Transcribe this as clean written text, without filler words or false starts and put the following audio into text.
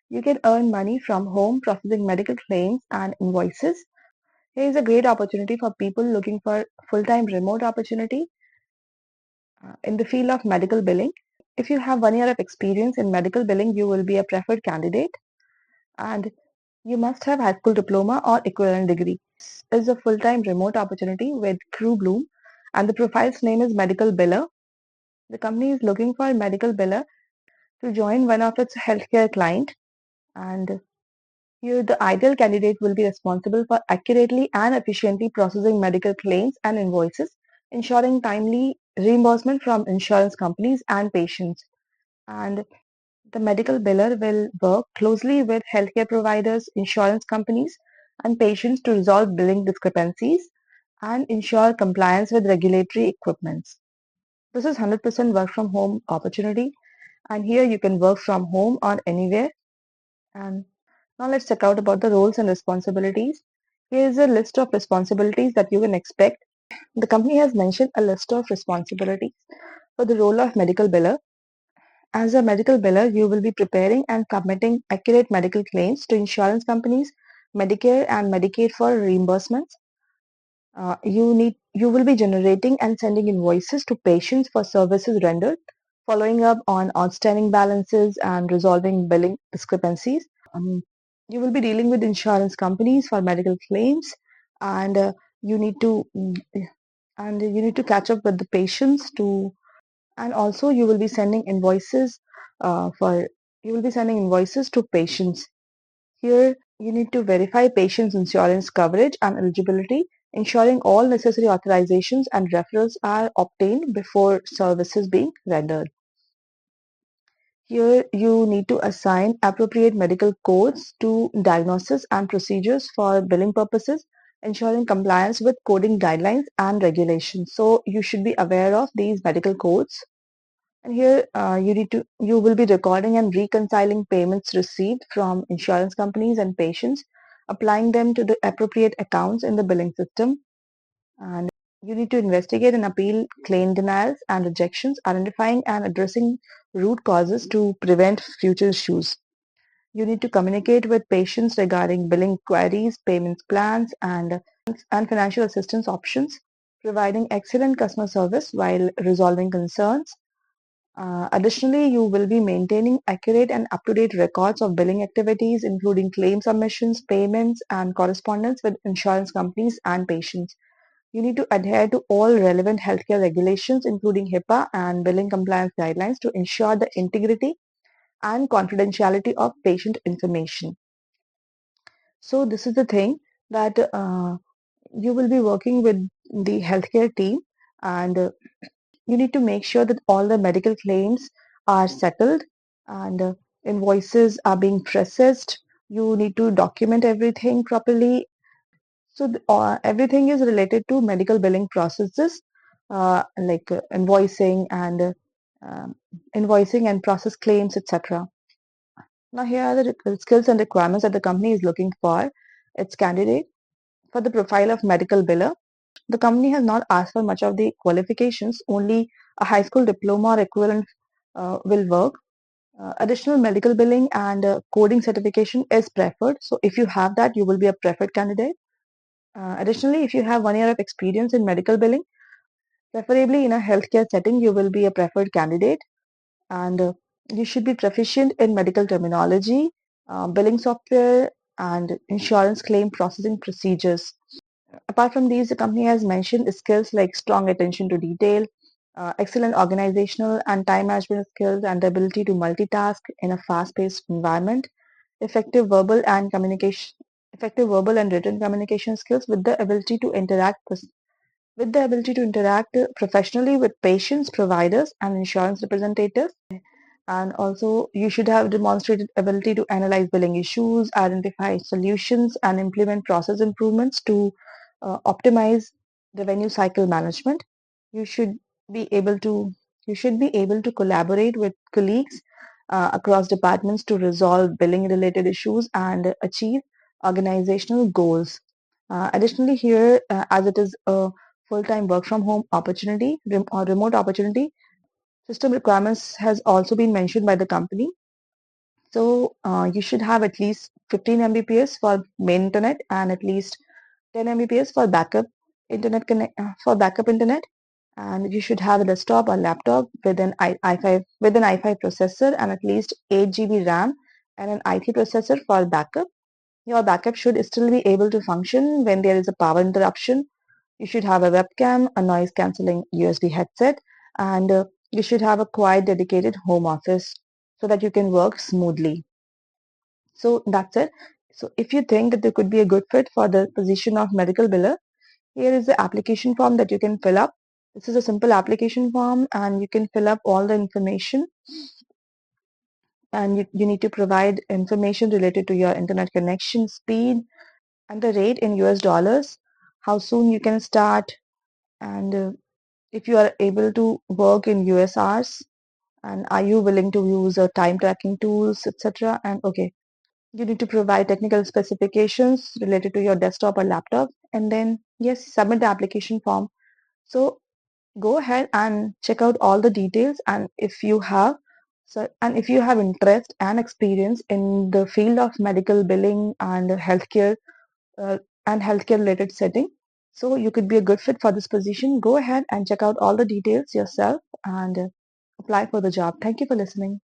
You can earn money from home processing medical claims and invoices. Here is a great opportunity for people looking for full-time remote opportunity in the field of medical billing. If you have 1 year of experience in medical billing, you will be a preferred candidate, and you must have high school diploma or equivalent degree. This is a full-time remote opportunity with Crew Bloom, and the profile's name is Medical Biller. The company is looking for a medical biller to join one of its healthcare client, and here the ideal candidate will be responsible for accurately and efficiently processing medical claims and invoices, ensuring timely reimbursement from insurance companies and patients. And the medical biller will work closely with healthcare providers, insurance companies, and patients to resolve billing discrepancies and ensure compliance with regulatory equipments. This is 100% work from home opportunity, and here you can work from home or anywhere. And now let's check out about the roles and responsibilities. Here is a list of responsibilities that you can expect. The company has mentioned a list of responsibilities for the role of medical biller. As a medical biller, you will be preparing and submitting accurate medical claims to insurance companies, Medicare and Medicaid for reimbursements. You will be generating and sending invoices to patients for services rendered, following up on outstanding balances and resolving billing discrepancies. Um, you will be dealing with insurance companies for medical claims, and you need to you need to catch up with the patients to, and also for you will be sending invoices to patients. Here you need to verify patients' insurance coverage and eligibility, ensuring all necessary authorizations and referrals are obtained before services being rendered. Here you need to assign appropriate medical codes to diagnosis and procedures for billing purposes, ensuring compliance with coding guidelines and regulations. So you should be aware of these medical codes. And here you will be recording and reconciling payments received from insurance companies and patients, applying them to the appropriate accounts in the billing system. And you need to investigate and appeal claim denials and rejections, identifying and addressing root causes to prevent future issues. You need to communicate with patients regarding billing queries, payments plans, and financial assistance options, providing excellent customer service while resolving concerns. Additionally, you will be maintaining accurate and up-to-date records of billing activities, including claim submissions, payments, and correspondence with insurance companies and patients. You need to adhere to all relevant healthcare regulations, including HIPAA and billing compliance guidelines, to ensure the integrity and confidentiality of patient information. So, this is the thing that you will be working with the healthcare team, and you need to make sure that all the medical claims are settled, and invoices are being processed. You need to document everything properly. So everything is related to medical billing processes, like um, invoicing and process claims, etc. Now here are the skills and requirements that the company is looking for its candidate. For the profile of medical biller, the company has not asked for much of the qualifications, only a high school diploma or equivalent will work. Additional medical billing and coding certification is preferred. So if you have that, you will be a preferred candidate. Additionally, if you have 1 year of experience in medical billing, preferably in a healthcare setting, you will be a preferred candidate. And you should be proficient in medical terminology, billing software, and insurance claim processing procedures. Apart from these, the company has mentioned skills like strong attention to detail, excellent organizational and time management skills, and the ability to multitask in a fast-paced environment, effective verbal and communication, effective verbal and written communication skills with the ability to interact professionally with patients, providers, and insurance representatives. And also, you should have demonstrated ability to analyze billing issues, identify solutions, and implement process improvements to optimize revenue cycle management. You should be able to you should be able to collaborate with colleagues across departments to resolve billing related issues and achieve organizational goals. Additionally, here, as it is a full-time work from home opportunity or remote opportunity, system requirements has also been mentioned by the company. So you should have at least 15 Mbps for main internet and at least 10 Mbps for backup internet, and you should have a desktop or laptop with an i5 processor and at least 8 GB RAM and an i3 processor for backup. Your backup should still be able to function when there is a power interruption. You should have a webcam, a noise cancelling USB headset, and you should have a quiet dedicated home office so that you can work smoothly. So that's it. So if you think that there could be a good fit for the position of medical biller, here is the application form that you can fill up. This is a simple application form and you can fill up all the information, and you need to provide information related to your internet connection speed and the rate in US dollars, how soon you can start, and if you are able to work in US hours, and are you willing to use time tracking tools, etc. And okay, you need to provide technical specifications related to your desktop or laptop, and then yes, submit the application form. So go ahead and check out all the details, and if you have interest and experience in the field of medical billing uh, and healthcare related setting, so you could be a good fit for this position. Go ahead and check out all the details yourself and apply for the job. Thank you for listening.